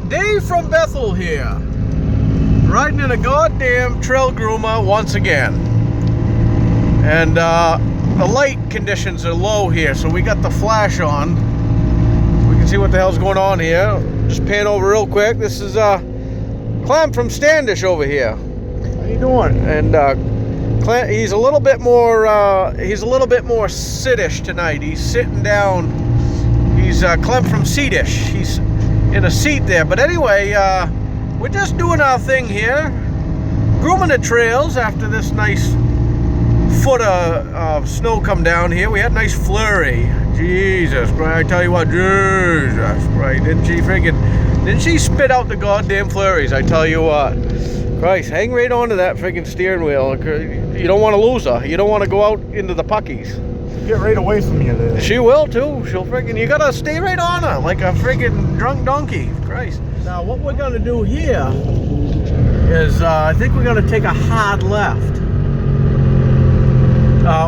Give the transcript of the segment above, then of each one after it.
Dave from Bethel here, riding in a goddamn trail groomer once again. And the light conditions are low here, so we got the flash on. We can see what the hell's going on here. Just pan over real quick. This is Clem from Standish over here. How you doing? And Clem, he's a little bit more sittish tonight. He's sitting down. He's Clem from Seedish. He's in a seat there. But anyway, we're just doing our thing here, grooming the trails after this nice foot of snow come down here. We had a nice flurry. Jesus Christ, I tell you what, Jesus Christ, didn't she spit out the goddamn flurries? I tell you what. Christ, hang right on to that freaking steering wheel. You don't want to lose her. You don't want to go out into the puckies. Get right away from you there. She will too. She'll freaking, you gotta stay right on her like a freaking drunk donkey. Christ. Now what we're gonna do here is I think we're gonna take a hard left,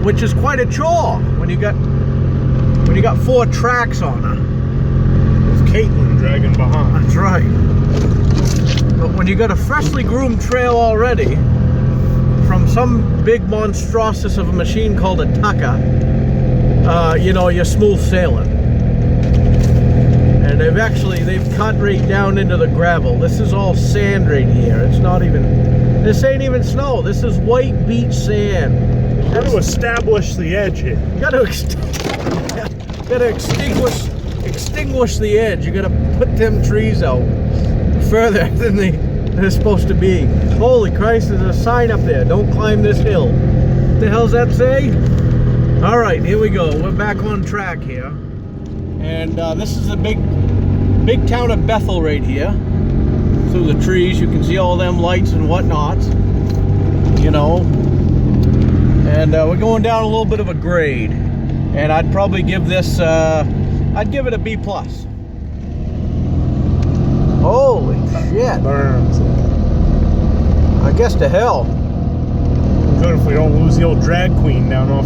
which is quite a chore when you got four tracks on her. With Caitlin dragging behind. That's right. But when you got a freshly groomed trail already from some big monstrosity of a machine called a tucker, you know, you're smooth sailing. And they've cut right down into the gravel. This is all sand right here. It's not even, this ain't even snow. This is white beach sand. You got to establish the edge here. You got to extinguish the edge. You got to put them trees out further than they're supposed to be. Holy Christ, there's a sign up there. Don't climb this hill. What the hell's that say? All right, here we go. We're back on track here. And this is the big town of Bethel right here. Through the trees, you can see all them lights and whatnot. You know. And we're going down a little bit of a grade. And I'd probably give this, I'd give it a B+. Holy shit. Burns. I guess to hell. Good if we don't lose the old drag queen down off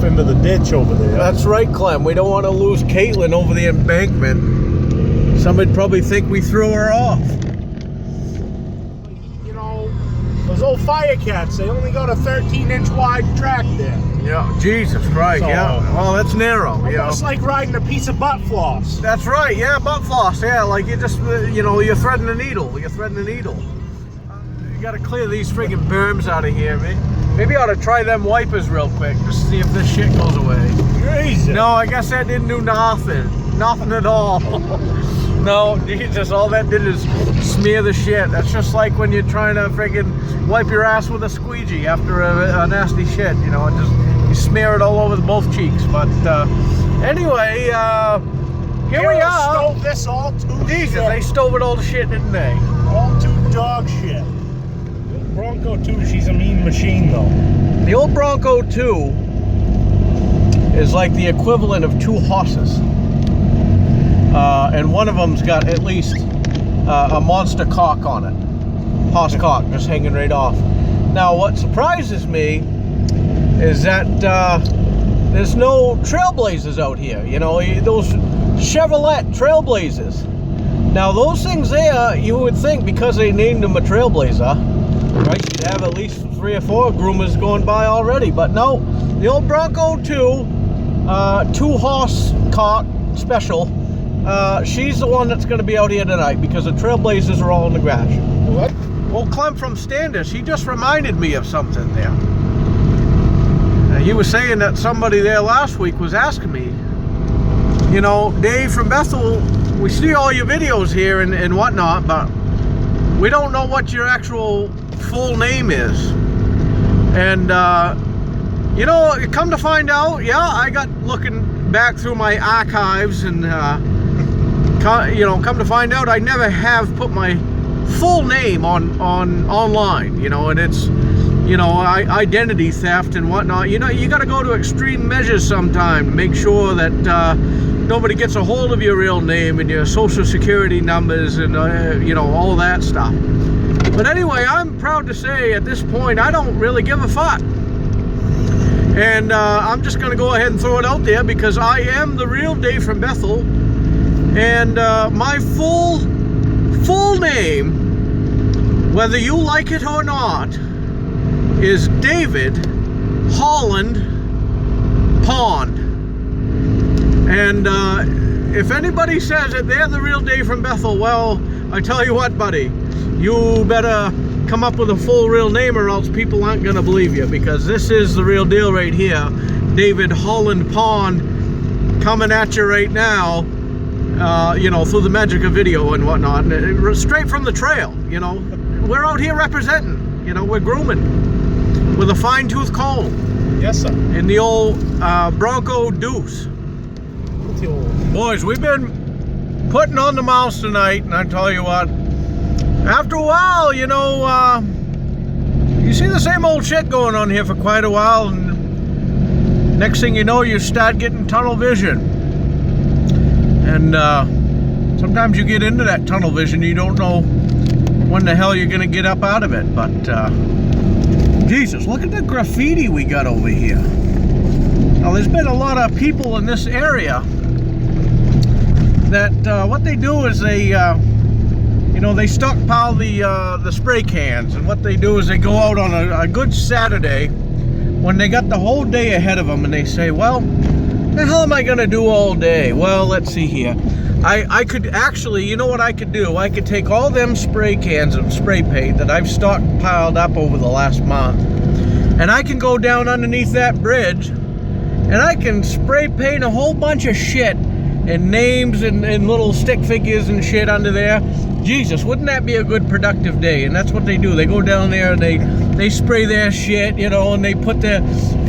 into the ditch over there. That's right, Clem. We don't want to lose Caitlin over the embankment. Somebody'd probably think we threw her off. You know, those old fire cats, they only got a 13-inch wide track there. Yeah, Jesus Christ, So, yeah. Well, that's narrow, you know. Almost like riding a piece of butt floss. That's right, yeah, butt floss, yeah. Like you just, you know, you're threading a needle. You're threading a needle. You got to clear these friggin' berms out of here, man. Maybe I ought to try them wipers real quick, just to see if this shit goes away. Jesus. No, I guess that didn't do nothing. Nothing at all. No, Jesus, all that did is smear the shit. That's just like when you're trying to friggin' wipe your ass with a squeegee after a nasty shit, you know, you smear it all over both cheeks. But anyway, here we are. Stove this all to Jesus, shit. they stove it all to shit, didn't they? All to dog shit. Bronco 2, she's a mean machine though. The old Bronco 2 is like the equivalent of two horses. And one of them's got at least a monster cock on it. Horse cock, just hanging right off. Now, what surprises me is that there's no Trailblazers out here. You know, those Chevrolet Trailblazers. Now, those things there, you would think because they named them a Trailblazer, right, you'd have at least 3 or 4 groomers going by already. But no, the old Bronco 2, 2-horse cock special, she's the one that's going to be out here tonight because the Trailblazers are all in the garage. What? Well, Clem from Standish, he just reminded me of something there. He was saying that somebody there last week was asking me, you know, Dave from Bethel, we see all your videos here and whatnot, but we don't know what your actual full name is. And, you know, come to find out, yeah, I got looking back through my archives and, you know, come to find out I never have put my full name online, you know, and it's, you know, identity theft and whatnot. You know, you got to go to extreme measures sometime to make sure that nobody gets a hold of your real name and your social security numbers and, you know, all that stuff. But anyway, I'm proud to say at this point, I don't really give a fuck. And I'm just going to go ahead and throw it out there because I am the real Dave from Bethel. And my full name, whether you like it or not, is David Holland Pond. And if anybody says that they're the real Dave from Bethel, well, I tell you what, buddy, you better come up with a full real name or else people aren't going to believe you, because this is the real deal right here. David Holland Pond coming at you right now, you know, through the magic of video and whatnot, and straight from the trail. You know, we're out here representing, you know, we're grooming with a fine-tooth comb. Yes, sir. In the old Bronco Deuce. Boys, we've been putting on the mouse tonight, and I tell you what, after a while, you know, you see the same old shit going on here for quite a while, and next thing you know, you start getting tunnel vision. And sometimes you get into that tunnel vision, you don't know when the hell you're gonna get up out of it. But Jesus, look at the graffiti we got over here. Now, there's been a lot of people in this area that what they do is they, you know, they stockpile the spray cans, and what they do is they go out on a good Saturday when they got the whole day ahead of them, and they say, well, the hell am I gonna do all day? Well, let's see here. I could actually, you know what I could do? I could take all them spray cans of spray paint that I've stockpiled up over the last month, and I can go down underneath that bridge, and I can spray paint a whole bunch of shit and names and little stick figures and shit under there. Jesus, wouldn't that be a good productive day? And that's what they do. They go down there and they spray their shit, you know, and they put their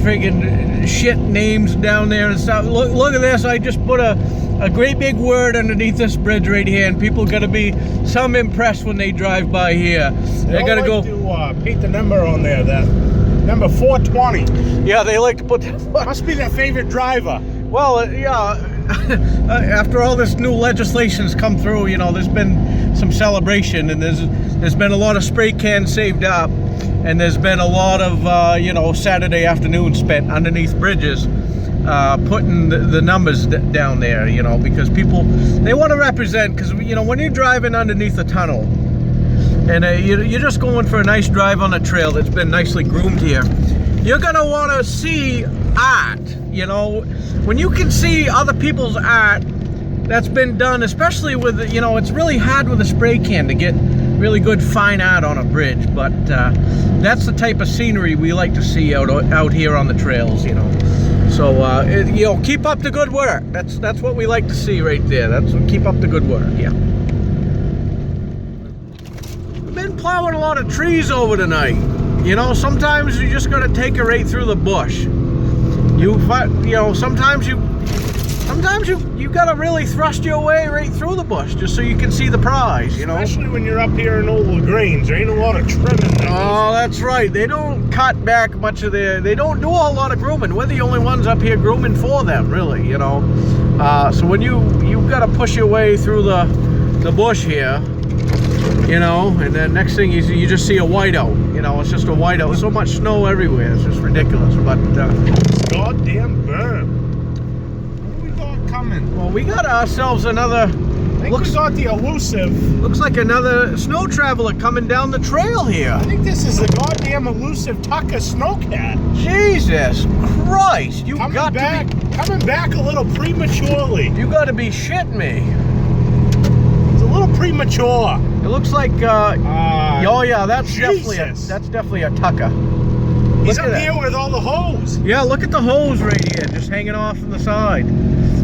friggin' shit names down there and stuff. Look at this. I just put a great big word underneath this bridge right here, and people gotta be some impressed when they drive by here. They're gonna go to paint the number on there, that number 420. Yeah, they like to put that. Must be their favorite driver. Well, yeah. After all this new legislation's come through, you know, there's been some celebration, and there's been a lot of spray cans saved up, and there's been a lot of you know, Saturday afternoon spent underneath bridges, putting the numbers down there, you know, because people, they want to represent, because, you know, when you're driving underneath a tunnel and you're just going for a nice drive on a trail that's been nicely groomed here, you're gonna want to see art. You know, when you can see other people's art that's been done, especially with, you know, it's really hard with a spray can to get really good fine art on a bridge, but that's the type of scenery we like to see out here on the trails, you know. So you know, keep up the good work. That's what we like to see right there. Keep up the good work. Yeah. We've been plowing a lot of trees over tonight. You know, sometimes you just gotta take it right through the bush. You know, sometimes you gotta really thrust your way right through the bush just so you can see the prize, you know. Especially when you're up here in Old LaGrange, there ain't a lot of trimming. Oh, that's right. They don't cut back much of they don't do a whole lot of grooming. We're the only ones up here grooming for them, really, you know. So when you gotta push your way through the bush here, you know, and then next thing you just see a whiteout. You know, it's just a whiteout. There's so much snow everywhere. It's just ridiculous. But goddamn berm. What do we got coming? Well, we got ourselves another. I think we got the elusive. Looks like another snow traveler coming down the trail here. I think this is the goddamn elusive Tucker Sno-Cat. Jesus Christ! Coming back a little prematurely. You got to be shitting me. It's a little premature. It looks like. Oh yeah, that's definitely a Tucker. He's up here with all the hose. Yeah, look at the hose right here, just hanging off from the side.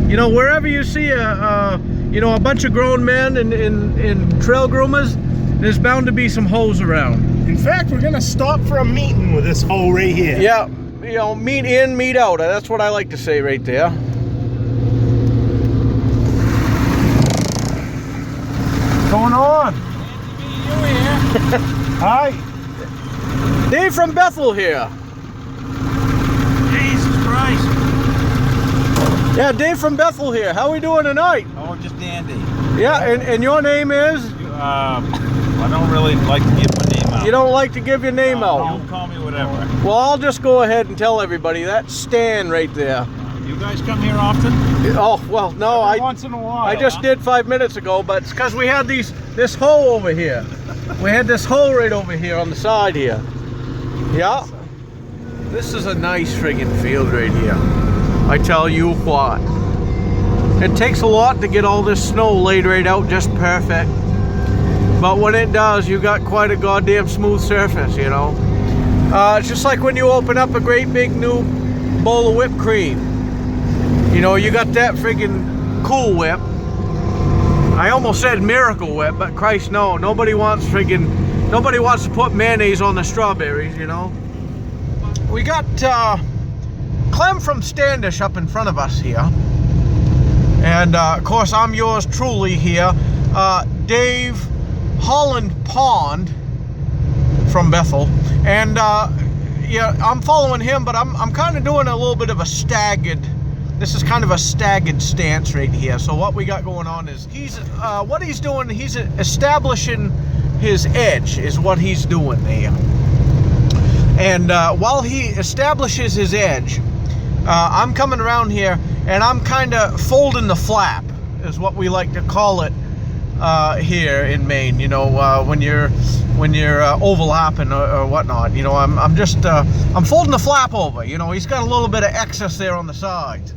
You know, wherever you see you know, a bunch of grown men in trail groomers, there's bound to be some hose around. In fact, we're gonna stop for a meeting with this hole right here. Yeah, you know, meet in, meet out. That's what I like to say right there. What's going on? Hi. Dave from Bethel here. Jesus Christ. Yeah, Dave from Bethel here. How are we doing tonight? Oh, just dandy. Yeah, and your name is? I don't really like to give my name out. You don't like to give your name out? Don't call me whatever. Well, I'll just go ahead and tell everybody. That's Stan right there. You guys come here often? Oh, well, no, Once in a while. I just did 5 minutes ago, but it's because we had this hole over here. We had this hole right over here on the side here. Yeah. This is a nice friggin' field right here. I tell you what. It takes a lot to get all this snow laid right out just perfect. But when it does, you got quite a goddamn smooth surface, you know. It's just like when you open up a great big new bowl of whipped cream. You know, you got that friggin' Cool Whip. I almost said Miracle Whip, but Christ no. Nobody wants to put mayonnaise on the strawberries, you know. We got Clem from Standish up in front of us here. And of course, I'm yours truly here. Dave Holland Pond from Bethel. And yeah, I'm following him, but I'm kind of doing a little bit of a staggered. This is kind of a staggered stance right here. So what we got going on is what he's doing, he's establishing his edge is what he's doing there. And while he establishes his edge, I'm coming around here and I'm kind of folding the flap, is what we like to call it here in Maine. You know, when you're overlapping or whatnot. You know, I'm folding the flap over. You know, he's got a little bit of excess there on the side.